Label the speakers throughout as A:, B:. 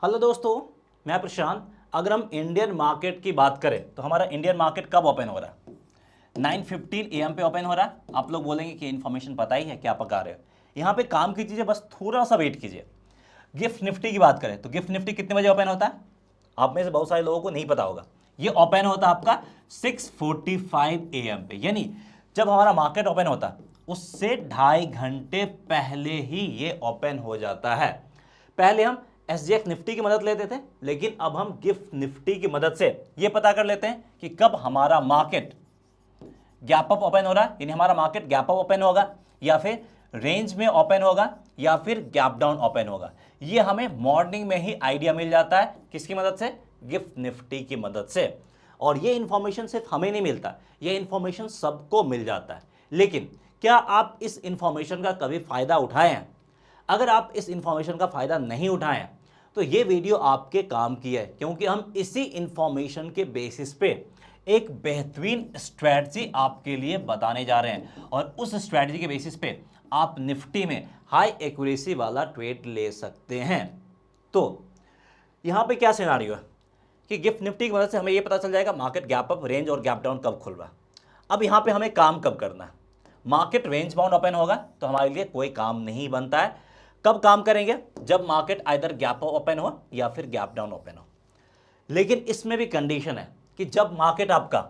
A: Hello दोस्तों, मैं प्रशांत। अगर हम इंडियन मार्केट की बात करें तो हमारा इंडियन मार्केट कब ओपन हो रहा है? 9:15 AM पे ओपन हो रहा है। आप लोग बोलेंगे कि इन्फॉर्मेशन पता ही है, क्या पका रहे हो। यहाँ पे काम की चीज़ें, बस थोड़ा सा वेट कीजिए। गिफ्ट निफ्टी की बात करें तो गिफ्ट निफ्टी कितने बजे ओपन होता है? आप में से बहुत सारे लोगों को नहीं पता होगा। ये ओपन होता है आपका 6:45 AM पे, यानी जब हमारा मार्केट ओपन होता है उससे 2.5 घंटे पहले ही ये ओपन हो जाता है। पहले हम एसजीएक्स निफ्टी की मदद लेते थे, लेकिन अब हम गिफ्ट निफ्टी की मदद से ये पता कर लेते हैं कि कब हमारा मार्केट गैप अप ओपन हो रहा है, यानी हमारा मार्केट गैप अप ओपन होगा या फिर रेंज में ओपन होगा या फिर गैप डाउन ओपन होगा। ये हमें मॉर्निंग में ही आइडिया मिल जाता है। किसकी मदद से? गिफ्ट निफ्टी की मदद से। और ये इंफॉर्मेशन सिर्फ हमें नहीं मिलता, ये इंफॉर्मेशन सबको मिल जाता है। लेकिन क्या आप इस इंफॉर्मेशन का कभी फायदा उठाए हैं? अगर आप इस इंफॉर्मेशन का फायदा नहीं उठाए हैं तो ये वीडियो आपके काम की है, क्योंकि हम इसी इंफॉर्मेशन के बेसिस पे एक बेहतरीन स्ट्रैटेजी आपके लिए बताने जा रहे हैं और उस स्ट्रैटेजी के बेसिस पे आप निफ्टी में हाई एक्यूरेसी वाला ट्रेड ले सकते हैं। तो यहाँ पे क्या सिनारियो है कि गिफ्ट निफ्टी की मदद से हमें ये पता चल जाएगा मार्केट गैप अप, रेंज और गैप डाउन कब खुल रहा है। अब यहाँ पे हमें काम कब करना है? मार्केट रेंज बाउंड ओपन होगा तो हमारे लिए कोई काम नहीं बनता है। कब काम करेंगे? जब मार्केट आइदर गैप ओपन हो या फिर गैप डाउन ओपन हो। लेकिन इसमें भी कंडीशन है कि जब मार्केट आपका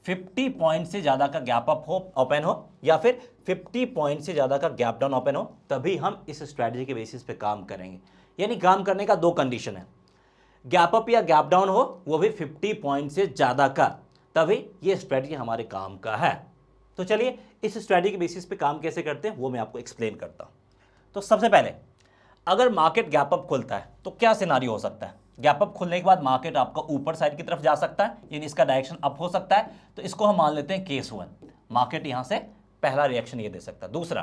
A: 50 पॉइंट से ज़्यादा का गैप अप हो, ओपन हो, या फिर 50 पॉइंट से ज़्यादा का गैप डाउन ओपन हो, तभी हम इस स्ट्रैटेजी के बेसिस पे काम करेंगे। यानी काम करने का दो कंडीशन है, गैप अप या गैप डाउन हो, वो भी 50 पॉइंट से ज़्यादा का, तभी ये स्ट्रैटेजी हमारे काम का है। तो चलिए इस स्ट्रैटेजी के बेसिस पे काम कैसे करते हैं वो मैं आपको एक्सप्लेन करता हूँ। तो सबसे पहले, अगर मार्केट गैप अप खुलता है तो क्या सिनारियो हो सकता है? गैप अप खुलने के बाद मार्केट आपका ऊपर साइड की तरफ जा सकता है, यानी इसका डायरेक्शन अप हो सकता है। तो इसको हम मान लेते हैं केस 1। मार्केट यहां से पहला रिएक्शन ये दे सकता है। दूसरा,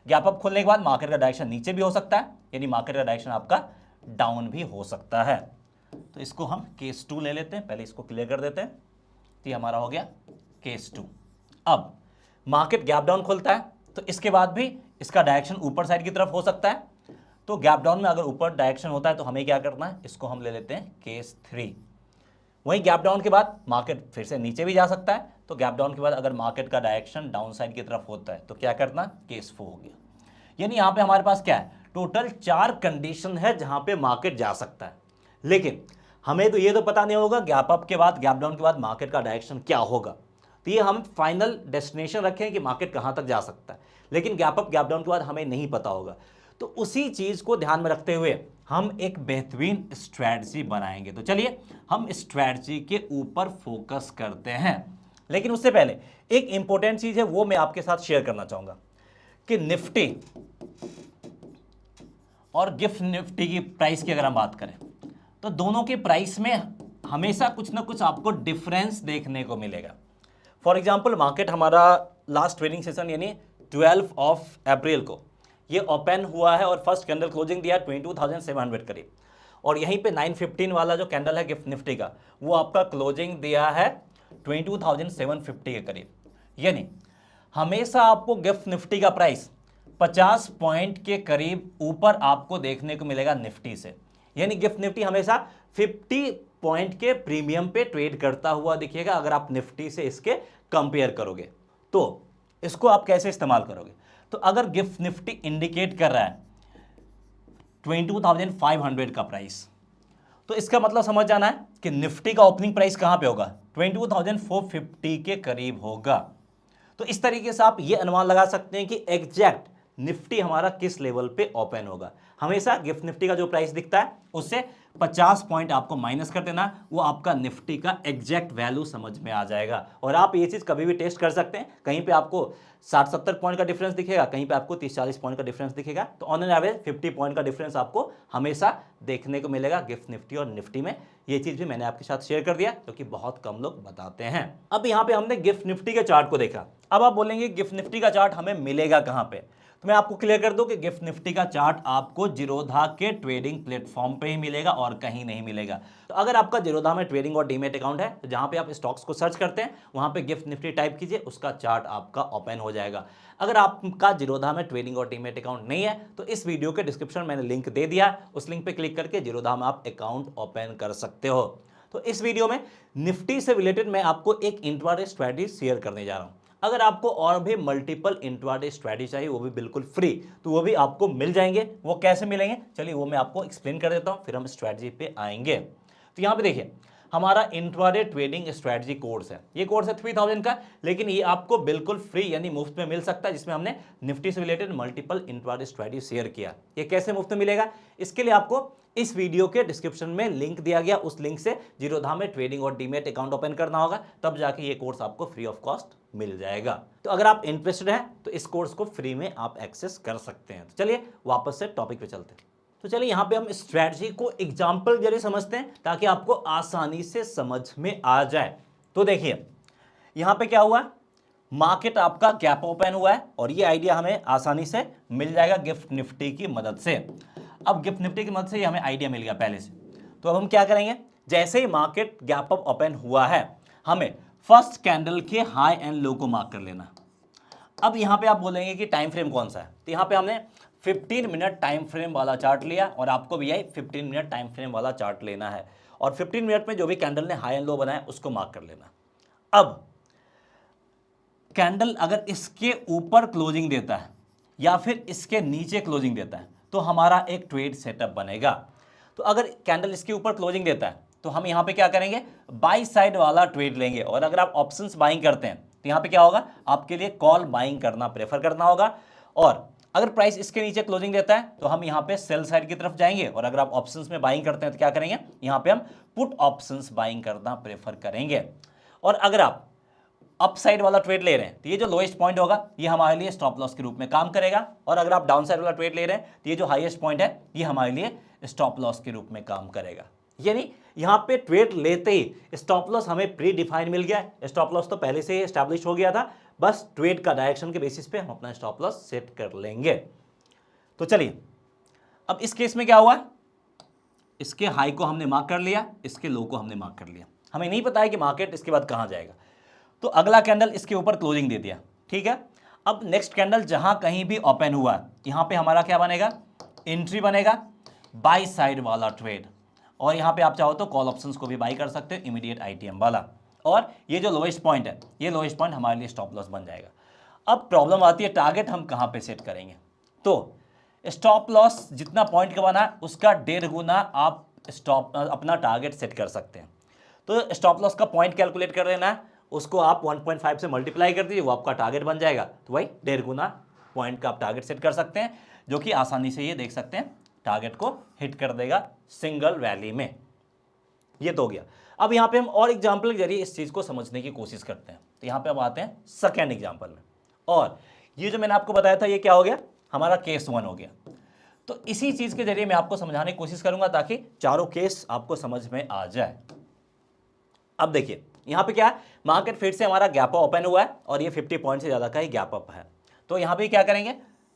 A: गैप अप खुलने के बाद मार्केट का डायरेक्शन नीचे भी हो सकता है, यानी मार्केट का डायरेक्शन आपका डाउन भी हो सकता है। तो इसको हम केस 2 ले लेते हैं। पहले इसको क्लियर कर देते हैं। तो ये हमारा हो गया केस 2। अब मार्केट गैप डाउन खुलता है तो इसके बाद भी इसका डायरेक्शन ऊपर साइड की तरफ हो सकता है। तो गैप डाउन में अगर ऊपर डायरेक्शन होता है तो हमें क्या करना है? इसको हम ले लेते हैं केस 3। वहीं गैप डाउन के बाद मार्केट फिर से नीचे भी जा सकता है। तो गैप डाउन के बाद अगर मार्केट का डायरेक्शन डाउन साइड की तरफ होता है तो क्या करना? केस 4 हो गया। यानी यहां पे हमारे पास क्या है? टोटल 4 कंडीशन है जहां पे मार्केट जा सकता है। लेकिन हमें तो ये तो पता नहीं होगा गैप अप के बाद, गैप डाउन के बाद मार्केट का डायरेक्शन क्या होगा। तो ये हम फाइनल डेस्टिनेशन रखें कि मार्केट कहां तक जा सकता है, लेकिन गैप अप गैप डाउन के बाद हमें नहीं पता होगा। तो उसी चीज को ध्यान में रखते हुए हम एक बेहतरीन स्ट्रैटेजी बनाएंगे। तो चलिए हम स्ट्रैटेजी के ऊपर फोकस करते हैं। लेकिन उससे पहले एक इंपॉर्टेंट चीज है, वो मैं आपके साथ शेयर करना चाहूंगा कि निफ्टी और गिफ्ट निफ्टी की प्राइस की अगर हम बात करें तो दोनों के प्राइस में हमेशा कुछ ना कुछ आपको डिफरेंस देखने को मिलेगा। फॉर एग्जांपल, मार्केट हमारा लास्ट ट्रेडिंग सेशन यानी 12 अप्रैल को ये ओपन हुआ है और फर्स्ट कैंडल क्लोजिंग दिया 22,700 करीब, और यहीं पे 9:15 वाला जो कैंडल है गिफ्ट निफ्टी का, वो आपका क्लोजिंग दिया है 22,750 के करीब। यानी हमेशा आपको गिफ्ट निफ्टी का प्राइस 50 पॉइंट के करीब ऊपर आपको देखने को मिलेगा निफ्टी से। यानी गिफ्ट निफ्टी हमेशा 50 पॉइंट के प्रीमियम पे ट्रेड करता हुआ दिखेगा अगर आप निफ्टी से इसके कंपेयर करोगे। तो इसको आप कैसे इस्तेमाल करोगे? तो अगर गिफ्ट निफ्टी इंडिकेट कर रहा है 22,500 का प्राइस, तो इसका मतलब समझ जाना है कि निफ्टी का ओपनिंग प्राइस कहां पे होगा? 22,450 के करीब होगा। तो इस तरीके से आप ये अनुमान लगा सकते हैं कि एग्जैक्ट निफ्टी हमारा किस लेवल पे ओपन होगा। हमेशा गिफ्ट निफ्टी का जो प्राइस दिखता है उससे 50 पॉइंट आपको माइनस कर देना, वो आपका निफ्टी का एग्जैक्ट वैल्यू समझ में आ जाएगा। और आप ये चीज़ कभी भी टेस्ट कर सकते हैं, कहीं पे आपको 60-70 पॉइंट का डिफरेंस दिखेगा, कहीं पे आपको 30-40 पॉइंट का डिफरेंस दिखेगा। तो ऑन एन एवरेज 50 पॉइंट का डिफरेंस आपको हमेशा देखने को मिलेगा गिफ्ट निफ्टी और निफ्टी में। ये चीज़ भी मैंने आपके साथ शेयर कर दिया क्योंकि बहुत कम लोग बताते हैं। अब यहाँ पे हमने गिफ्ट निफ्टी के चार्ट को देखा। अब आप बोलेंगे गिफ्ट निफ्टी का चार्ट हमें मिलेगा कहाँ पे? तो मैं आपको क्लियर कर दूं कि गिफ्ट निफ्टी का चार्ट आपको जीरोधा के ट्रेडिंग प्लेटफॉर्म पे ही मिलेगा और कहीं नहीं मिलेगा। तो अगर आपका जीरोधा में ट्रेडिंग और डीमेट अकाउंट है तो जहां पे आप स्टॉक्स को सर्च करते हैं वहां पे गिफ्ट निफ्टी टाइप कीजिए, उसका चार्ट आपका ओपन हो जाएगा। अगर आपका जीरोधा में ट्रेडिंग और डीमेट अकाउंट नहीं है तो इस वीडियो के डिस्क्रिप्शन में मैंने लिंक दे दिया, उस लिंक पे क्लिक करके जीरोधा में आप अकाउंट ओपन कर सकते हो। तो इस वीडियो में निफ्टी से रिलेटेड मैं आपको एक इंट्राडे स्ट्रेटजी शेयर करने जा रहा हूं। अगर आपको और भी मल्टीपल इंट्राडे स्ट्रेटजी चाहिए वो भी बिल्कुल फ्री, तो वो भी आपको मिल जाएंगे। वो कैसे मिलेंगे चलिए वो मैं आपको एक्सप्लेन कर देता हूं, फिर हम स्ट्रेटजी पे आएंगे। तो यहां पे देखिए हमारा इंट्राडे ट्रेडिंग स्ट्रेटजी कोर्स है, ये कोर्स है 3000 का, लेकिन ये आपको बिल्कुल फ्री यानी मुफ्त में मिल सकता है, जिसमें हमने निफ्टी से related multiple intraday strategy share किया। ये कैसे मुफ्त में मिलेगा, इसके लिए आपको इस वीडियो के डिस्क्रिप्शन में लिंक दिया गया, उस लिंक से जीरोधा में ट्रेडिंग और डीमेट अकाउंट ओपन करना होगा, तब जाके ये कोर्स आपको फ्री ऑफ कॉस्ट मिल जाएगा। तो अगर आप इंटरेस्टेड हैं तो इस कोर्स को फ्री में आप एक्सेस कर सकते हैं। तो चलिए वापस से टॉपिक पे चलते हैं। तो चलिए यहाँ पे हम स्ट्रैटेजी को एग्जाम्पल जरिए समझते हैं ताकि आपको आसानी से समझ में आ जाए। तो देखिए यहाँ पे क्या हुआ, मार्केट आपका गैप ओपन हुआ है और ये आइडिया हमें आसानी से मिल जाएगा गिफ्ट निफ्टी की मदद से। अब गिफ्ट निफ्टी की मदद से हमें आइडिया मिल गया पहले से, तो अब हम क्या करेंगे, जैसे ही मार्केट गैप अप ओपन हुआ है हमें फर्स्ट कैंडल के हाई एंड लो को मार्क कर लेना। अब यहां पे आप बोलेंगे कि टाइम फ्रेम कौन सा है, तो यहां पे हमने 15 मिनट टाइम फ्रेम वाला चार्ट लिया और आपको भी यही 15 मिनट टाइम फ्रेम वाला चार्ट लेना है और 15 मिनट में जो भी कैंडल ने हाई एंड लो बनाया उसको मार्क कर लेना। अब कैंडल अगर इसके ऊपर क्लोजिंग देता है या फिर इसके नीचे क्लोजिंग देता है तो हमारा एक ट्रेड सेटअप बनेगा। तो अगर कैंडल इसके ऊपर क्लोजिंग देता है तो हम यहां पे क्या करेंगे, बाई साइड वाला ट्रेड लेंगे। और अगर आप ऑप्शंस बाइंग करते हैं तो यहां पे क्या होगा, आपके लिए कॉल बाइंग करना प्रेफर करना होगा। और अगर प्राइस इसके नीचे क्लोजिंग देता है तो हम यहां पे सेल साइड की तरफ जाएंगे। और अगर आप ऑप्शंस में बाइंग करते हैं तो क्या करेंगे, यहां पे हम पुट ऑप्शंस बाइंग करना प्रेफर करेंगे। और अगर आप अप साइड वाला ट्रेड ले रहे हैं तो ये जो लोएस्ट पॉइंट होगा ये हमारे लिए स्टॉप लॉस के रूप में काम करेगा। और अगर आप डाउन साइड वाला ट्रेड ले रहे हैं तो ये जो हाईएस्ट पॉइंट है ये हमारे लिए स्टॉप लॉस के रूप में काम करेगा। यानी यहां पे ट्रेड लेते ही स्टॉप लॉस हमें प्री डिफाइन मिल गया है, स्टॉप लॉस तो पहले से ही एस्टैब्लिश हो गया था, बस ट्रेड का डायरेक्शन के बेसिस पे हम अपना स्टॉप लॉस सेट कर लेंगे। तो चलिए अब इस केस में क्या हुआ, इसके हाई को हमने मार्क कर लिया, इसके लो को हमने मार्क कर लिया। हमें नहीं पता है कि मार्केट इसके बाद कहां जाएगा, तो अगला कैंडल इसके ऊपर क्लोजिंग दे दिया, ठीक है। अब नेक्स्ट कैंडल जहां कहीं भी ओपन हुआ यहां पे हमारा क्या बनेगा, एंट्री बनेगा, बाई साइड वाला ट्रेड। और यहां पे आप चाहो तो कॉल ऑप्शंस को भी बाई कर सकते हो, इमीडिएट आईटीएम वाला। और ये जो लोएस्ट पॉइंट है ये लोएस्ट पॉइंट हमारे लिए स्टॉप लॉस बन जाएगा। अब प्रॉब्लम आती है टारगेट हम कहां पे सेट करेंगे। तो स्टॉप लॉस जितना पॉइंट का बना है उसका 1.5 गुना आप अपना टारगेट सेट कर सकते हैं। तो स्टॉप लॉस का पॉइंट कैलकुलेट कर लेना है, उसको आप 1.5 से मल्टीप्लाई कर दीजिए, वो आपका टारगेट बन जाएगा। तो भाई 1.5 गुना पॉइंट का आप टारगेट सेट कर सकते हैं, जो कि आसानी से ये देख सकते हैं टारगेट को हिट कर देगा सिंगल रैली में। ये तो हो गया। अब यहाँ पे हम और एग्जाम्पल के जरिए इस चीज़ को समझने की कोशिश करते हैं। तो यहाँ पे अब आते हैं सेकेंड एग्जाम्पल में, और ये जो मैंने आपको बताया था ये क्या हो गया, हमारा केस 1 हो गया। तो इसी चीज़ के जरिए मैं आपको समझाने की कोशिश करूंगा ताकि चारों केस आपको समझ में आ जाए। अब देखिए यहां पे क्या है, मार्केट फिर से हमारा गैप अप ओपन हुआ है और ये 50 पॉइंट से ज्यादा का ही गैप अप है। तो यहां पे क्या करेंगे,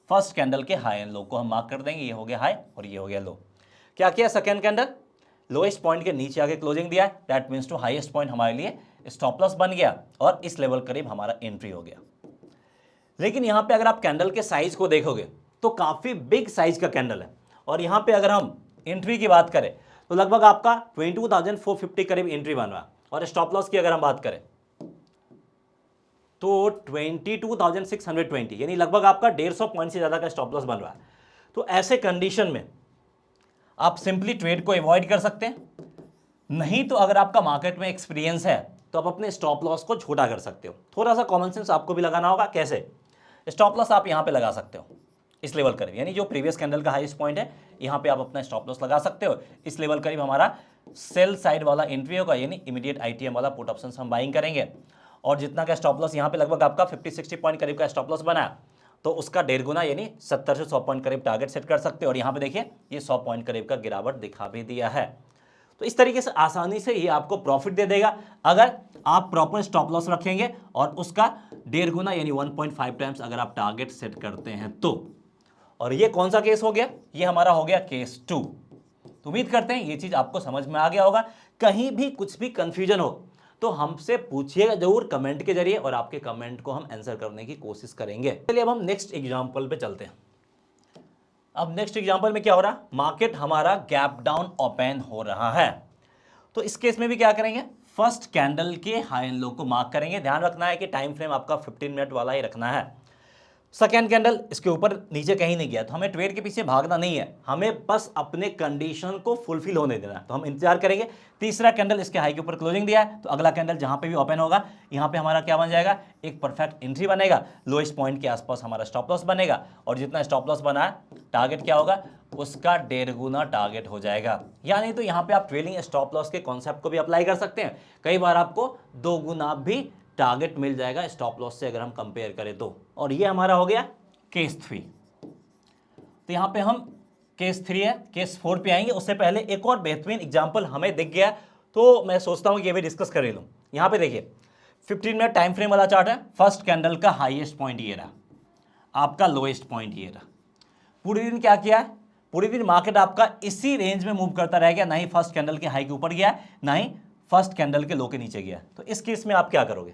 A: फर्स्ट कैंडल के हाई एंड लो को हम मार्क कर देंगे, ये हो गया हाई और ये हो गया लो। क्या किया, सेकंड कैंडल लोएस्ट पॉइंट के नीचे आके क्लोजिंग दिया, that means to highest point हमारे लिए स्टॉप लॉस बन गया और इस लेवल करीब हमारा एंट्री हो गया। लेकिन यहां पे अगर आप कैंडल के साइज को देखोगे तो काफी बिग साइज का कैंडल है। और यहां पे अगर हम एंट्री की बात करें तो लगभग आपका 22,450 करीब एंट्री बन रहा है। और स्टॉप लॉस की अगर हम बात करें तो 22,620, यानी लगभग आपका 150 पॉइंट से ज्यादा का स्टॉप लॉस बन रहा है। तो ऐसे कंडीशन में आप सिंपली ट्रेड को अवॉइड कर सकते हैं, नहीं तो अगर आपका मार्केट में एक्सपीरियंस है तो आप अपने स्टॉप लॉस को छोटा कर सकते हो। थोड़ा सा कॉमन सेंस आपको भी लगाना होगा। कैसे, स्टॉप लॉस आप यहां पे लगा सकते हो इस लेवल करीब, यानी जो प्रीवियस कैंडल का हाईएस्ट पॉइंट है यहां पे आप अपना स्टॉप लॉस लगा सकते हो। इस लेवल करीब हमारा सेल साइड वाला एंट्री होगा, यानी इमीडिएट आईटीएम वाला पुट ऑप्शन हम बाइंग करेंगे। और जितना का स्टॉप लॉस यहां पे लगभग आपका 50-60 पॉइंट करीब का स्टॉप लॉस बना, तो उसका 1.5 गुना यानी 70 से 100 पॉइंट करीब टारगेट सेट कर सकते हो। और यहां पे देखिए ये 100 पॉइंट करीब का गिरावट दिखा भी दिया है। तो इस तरीके से आसानी से ये आपको प्रॉफिट दे देगा अगर आप प्रॉपर स्टॉप लॉस रखेंगे और उसका 1.5 गुना यानी 1.5 टाइम्स अगर आप टारगेट सेट करते हैं तो। और ये कौन सा केस हो गया? ये हमारा हो गया केस 2। तो उम्मीद करते हैं ये चीज आपको समझ में आ गया होगा। कहीं भी कुछ भी कंफ्यूजन हो तो हमसे पूछिएगा जरूर कमेंट के जरिए, और आपके कमेंट को हम आंसर करने की कोशिश करेंगे। चलिए अब हम नेक्स्ट एग्जांपल पे चलते हैं। अब नेक्स्ट एग्जांपल में क्या हो रहा? मार्केट हमारा गैप डाउन ओपन हो रहा है। तो इस केस में भी क्या करेंगे? फर्स्ट कैंडल के हाई एंड लो को मार्क करेंगे। ध्यान रखना है कि टाइम फ्रेम आपका 15 मिनट वाला ही रखना है। सेकेंड कैंडल इसके ऊपर नीचे कहीं नहीं गया तो हमें ट्रेड के पीछे भागना नहीं है, हमें बस अपने कंडीशन को फुलफिल होने देना है। तो हम इंतजार करेंगे। तीसरा कैंडल इसके हाई के ऊपर क्लोजिंग दिया है तो अगला कैंडल जहां पे भी ओपन होगा यहां पे हमारा क्या बन जाएगा? एक परफेक्ट एंट्री बनेगा। लोएस्ट पॉइंट के आसपास हमारा स्टॉप लॉस बनेगा, और जितना स्टॉप लॉस बना है टारगेट क्या होगा? उसका 1.5 गुना टारगेट हो जाएगा। यानी तो यहां पे आप ट्रेलिंग स्टॉप लॉस के कॉन्सेप्ट को भी अप्लाई कर सकते हैं। कई बार आपको 2 गुना भी टारगेट मिल जाएगा स्टॉप लॉस से अगर हम कंपेयर करें तो। और ये हमारा हो गया केस 3। तो यहां पे हम केस 3 है, केस 4 पे आएंगे। उससे पहले एक और बेहतरीन एग्जांपल हमें दिख गया तो मैं सोचता हूं कि ये भी डिस्कस कर लूं। यहां पे देखिए 15 मिनट टाइम फ्रेम वाला चार्ट है। फर्स्ट कैंडल का हाईएस्ट पॉइंट ये रहा, आपका लोएस्ट पॉइंट ये रहा। पूरे दिन क्या किया है? पूरे दिन मार्केट आपका इसी रेंज में मूव करता रह गया, ना ही फर्स्ट कैंडल के हाई के ऊपर गया ना ही फर्स्ट कैंडल के लो के नीचे गया। तो इस केस में आप क्या करोगे?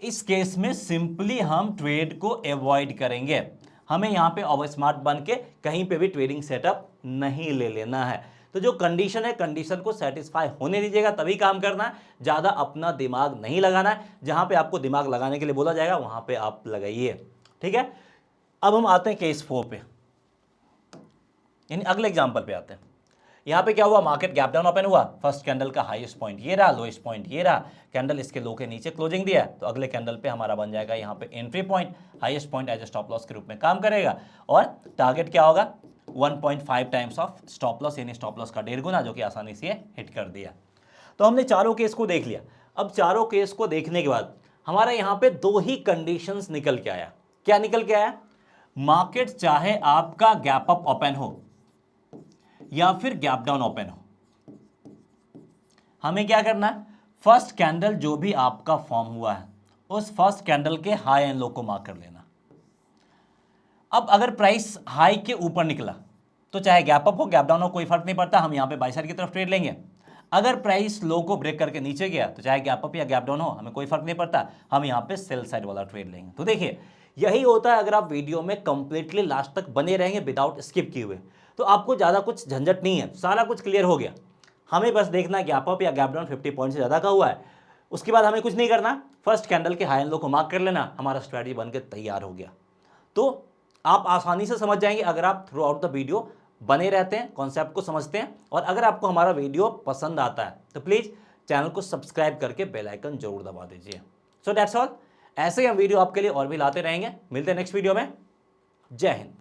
A: इस केस में सिंपली हम ट्रेड को अवॉइड करेंगे। हमें यहां पे ओवर स्मार्ट बन के कहीं पे भी ट्रेडिंग सेटअप नहीं ले लेना है। तो जो कंडीशन है कंडीशन को सेटिस्फाई होने दीजिएगा, तभी काम करना है। ज्यादा अपना दिमाग नहीं लगाना है। जहां पे आपको दिमाग लगाने के लिए बोला जाएगा वहां पे आप लगाइए, ठीक है। अब हम आते हैं केस 4 पे, यानी अगले एग्जांपल पे आते हैं। यहां पे क्या हुआ? मार्केट गैप डाउन ओपन हुआ। फर्स्ट कैंडल का हाईएस्ट पॉइंट ये रहा, लोएस्ट पॉइंट ये रहा। कैंडल इसके लो के नीचे क्लोजिंग दिया है तो अगले कैंडल पे हमारा बन जाएगा यहां पे entry point. Highest point as a stop loss के रूप में काम करेगा, और टारगेट क्या होगा? 1.5 टाइम्स ऑफ स्टॉप लॉस, यानी स्टॉप लॉस का 1.5 गुना, जो कि आसानी से हिट कर दिया। तो हमने चारों केस को देख लिया। अब चारों केस को देखने के बाद हमारा यहां पे 2 ही कंडीशंस निकल के आया। क्या निकल के आया? मार्केट चाहे आपका गैप अप ओपन हो या फिर गैप डाउन ओपन हो, हमें क्या करना है? फर्स्ट कैंडल जो भी आपका फॉर्म हुआ है उस फर्स्ट कैंडल के हाई एंड लो को मार्क कर लेना। अब अगर प्राइस हाई के ऊपर निकला तो चाहे गैप अप हो गैप डाउन हो कोई फर्क नहीं पड़ता, हम यहां पे बाय साइड की तरफ ट्रेड लेंगे। अगर प्राइस लो को ब्रेक करके नीचे गया तो चाहे गैप अप या गैप डाउन हो हमें कोई फर्क नहीं पड़ता, हम यहां पे सेल साइड वाला ट्रेड लेंगे। तो देखिए यही होता है, अगर आप वीडियो में कंप्लीटली लास्ट तक बने रहेंगे विदाउट स्किप किए हुए तो आपको ज्यादा कुछ झंझट नहीं है, सारा कुछ क्लियर हो गया। हमें बस देखना गैप अप या गैप डाउन 50 पॉइंट से ज्यादा का हुआ है, उसके बाद हमें कुछ नहीं करना, फर्स्ट कैंडल के हाई एंड लो को मार्क कर लेना, हमारा स्ट्रेटजी बनकर तैयार हो गया। तो आप आसानी से समझ जाएंगे अगर आप थ्रू आउट द वीडियो बने रहते हैं, कॉन्सेप्ट को समझते हैं। और अगर आपको हमारा वीडियो पसंद आता है तो प्लीज चैनल को सब्सक्राइब करके बेल आइकन जरूर दबा दीजिए। So that's all. ऐसे ही हम वीडियो आपके लिए और भी लाते रहेंगे। मिलते हैं नेक्स्ट वीडियो में। जय हिंद।